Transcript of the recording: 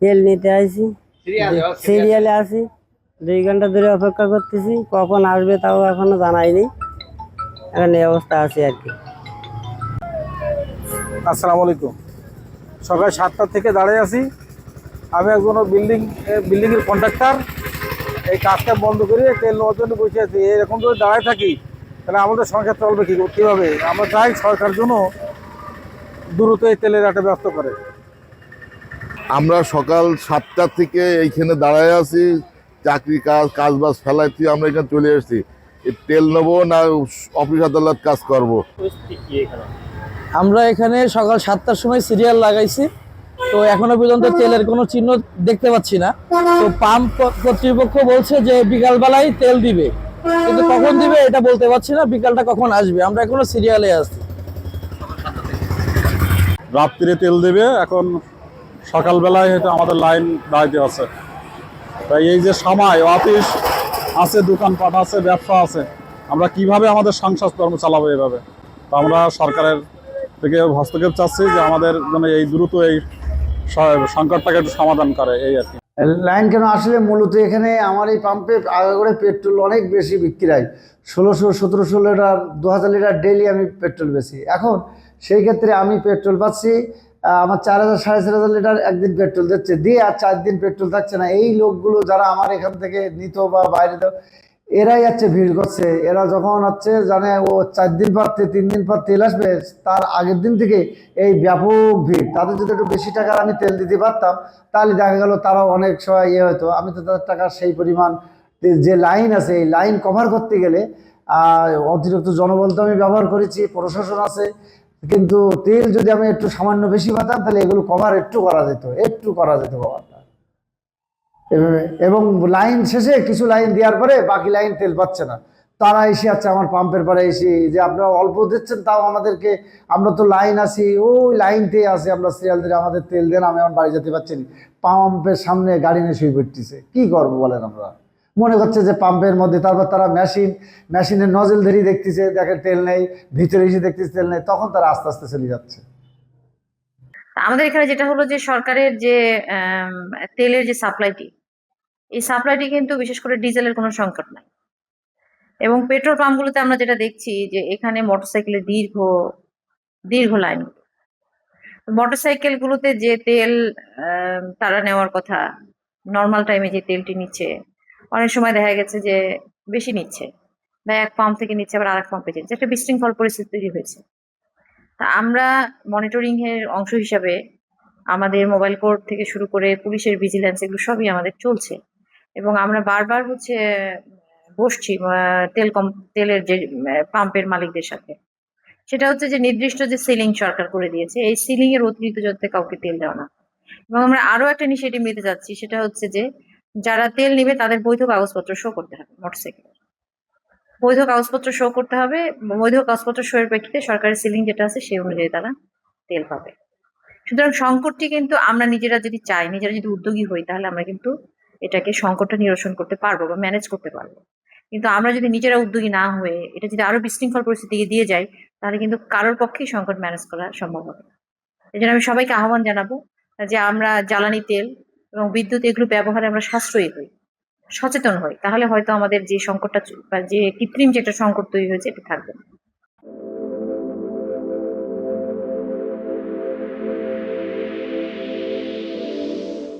তেল নিতে আইছি, সিরিয়ালে আছি, 2 ঘন্টা ধরে অপেক্ষা করতেছি, কখন আসবে তাও এখনো জানাইনি। এখন এই অবস্থা আছে আর কি। আসসালামু আলাইকুম। সকাল 7টা থেকে দাঁড়িয়ে আছি। আমি একজন বিল্ডিংয়ের কন্ট্রাক্টর। এই কাজটা বন্ধ করে তেল নেওয়ার জন্য বসে আছি। এরকম যদি দাঁড়ায় থাকি তাহলে আমাদের সংসার চলবে কীভাবে? আমরা চাই সরকার জন্য দ্রুত এই তেলের একটা ব্যবস্থা করে। আমরা সকাল 7টা থেকে এইখানে দাঁড়ায় আছি, চাকরি কাজ বাজ ফেলাইছি, আমরা এখানে চলে এসেছি। এই তেল নেবো না অফিস আদালত কাজ করব। আমরা এখানে সকাল 7টার সময় সিরিয়াল লাগাইছি, তো এখনো পর্যন্ত তেলের কোনো চিহ্ন দেখতে পাচ্ছি না। তো পাম্প কর্তৃপক্ষ বলছে যে বিকালবেলায় তেল দিবে, কিন্তু কখন দিবে এটা বলতে পারছি না, বিকালটা কখন আসবে। আমরা এখনো সিরিয়ালে আছি। রাত্রিরে তেল দেবে, এখন সকালবেলায় হয়তো আমাদের লাইন দাঁড়াইতে আছে। তাই এই যে সময় অফিস আছে, দোকানপাট আছে, ব্যবসা আছে, আমরা কিভাবে আমাদের সংসার কর্ম চালাবো এভাবে? তো আমরা সরকারের থেকে হস্তক্ষেপ চাচ্ছি যে আমাদের জন্য এই দ্রুত এই সংকটটাকে একটু সমাধান করে, এই আর কি। লাইন কেন আসলে মূলত এখানে আমার এই পাম্পে আগে করে পেট্রোল অনেক বেশি বিক্রি হয়, 1600-1700 লিটার 2000 লিটার ডেইলি আমি পেট্রোল বেশি। এখন সেই ক্ষেত্রে আমি পেট্রোল পাচ্ছি, আমার 4000-4500 লিটার একদিন পেট্রোল দিচ্ছে, দিয়ে আর 4 দিন পেট্রোল থাকছে না। এই লোকগুলো যারা আমার এখান থেকে নিত বা বাইরে এরাই হচ্ছে ভিড় করছে। এরা যখন হচ্ছে জানে ও 4 দিন পর 3 দিন পর তেল আসবে, তার আগের দিন থেকে এই ব্যাপক ভিড়। তাদের যদি একটু বেশি টাকার আমি তেল দিতে পারতাম তাহলে দেখা গেল তারাও অনেক সময় হতো। আমি তো তাদের টাকার সেই পরিমাণ যে লাইন আছে, এই লাইন কভার করতে গেলে অতিরিক্ত জনবল তো আমি ব্যবহার করেছি, প্রশাসন আছে, কিন্তু তেল যদি আমি একটু সামান্য বেশি পাতাম তাহলে এগুলো কভার একটু করা যেত কভারটা। এবং লাইন শেষে কিছু লাইন দেওয়ার পরে বাকি লাইন তেল পাচ্ছে না, তারা এসে আছে আমার পাম্পের পরে এসে যে আপনারা অল্প দিচ্ছেন, তাও আমাদেরকে, আমরা তো লাইন আছি, ওই লাইনতে আছে, আমরা সিরিয়াল দিয়ে আমাদের তেল দেন, আমি আমার বাড়ি যেতে পারছি না। পাম্পের সামনে গাড়ি নিয়ে শুয়ে পড়তেছে, কি করবো বলেন? আমরা মনে করছে যে পাম্পের মধ্যে, তারপর তারা মেশিনের নজল ধরেই দেখতেছে, দেখে তেল নেই, ভিতরে এসে দেখতেছে তেল নেই, তখন তারা আস্তে আস্তে চলে যাচ্ছে। আমাদের এখানে যেটা হলো যে সরকারের যে তেলের যে সাপ্লাইটি, এই সাপ্লাইটি কিন্তু বিশেষ করে ডিজেলের কোনো সংকট নাই। এবং পেট্রোল পাম্পগুলোতে আমরা যেটা দেখছি যে এখানে মোটরসাইকেলের দীর্ঘ দীর্ঘ লাইন। মোটরসাইকেল গুলোতে যে তেল তারা নেওয়ার কথা, নর্মাল টাইমে যে তেলটি নিচ্ছে, অনেক সময় দেখা গেছে যে বেশি নিচ্ছে, বা এক পাম্প থেকে নিচ্ছে আবার আরেক পাম্পে যাচ্ছে, একটা বিশৃঙ্খল পরিস্থিতি তৈরি হয়েছে। তা আমরা মনিটরিং এর অংশ হিসাবে আমাদের মোবাইল কোর্ট থেকে শুরু করে পুলিশের ভিজিলেন্স এগুলো সবই আমাদের চলছে, এবং আমরা বারবার হচ্ছে বসছি তেলের যে পাম্পের মালিকদের সাথে। সেটা হচ্ছে যে নির্দিষ্ট যে সিলিং সরকার করে দিয়েছে, এই সিলিং এর অতিরিক্ত যাতে কাউকে তেল দেওয়া না। এবং আমরা আরো একটা ইনিশিয়েটিভ নিতে যাচ্ছি, সেটা হচ্ছে যে যারা তেল নিবে তাদের বৈধ কাগজপত্র শো করতে হবে, মোটরসাইকেল বৈধ কাগজপত্র শো করতে হবে। বৈধ কাগজপত্র শো এর প্রেক্ষিতে সরকারি সিলিং যেটা আছে সেই অনুযায়ী তারা তেল পাবে। সুতরাং সংকটটি কিন্তু আমরা নিজেরা যদি চাই, নিজেরা যদি উদ্যোগী হই, তাহলে আমরা কিন্তু এটাকে সংকটটা নিরসন করতে পারবো বা ম্যানেজ করতে পারবো। কিন্তু আমরা যদি নিজেরা উদ্যোগী না হয়ে এটা যদি আরো বিশৃঙ্খল পরিস্থিতিকে দিয়ে যাই, তাহলে কিন্তু কারোর পক্ষেই সংকট ম্যানেজ করা সম্ভব হবে না। এই জন্য আমি সবাইকে আহ্বান জানাবো যে আমরা জ্বালানি তেল এবং বিদ্যুৎ এগুলো ব্যবহারে আমরা সাশ্রয়ী হই, সচেতন হই, তাহলে হয়তো আমাদের যে সংকটটা বা যে কৃত্রিম যেটা সংকট তৈরি হয়েছে এটা থাকবে না।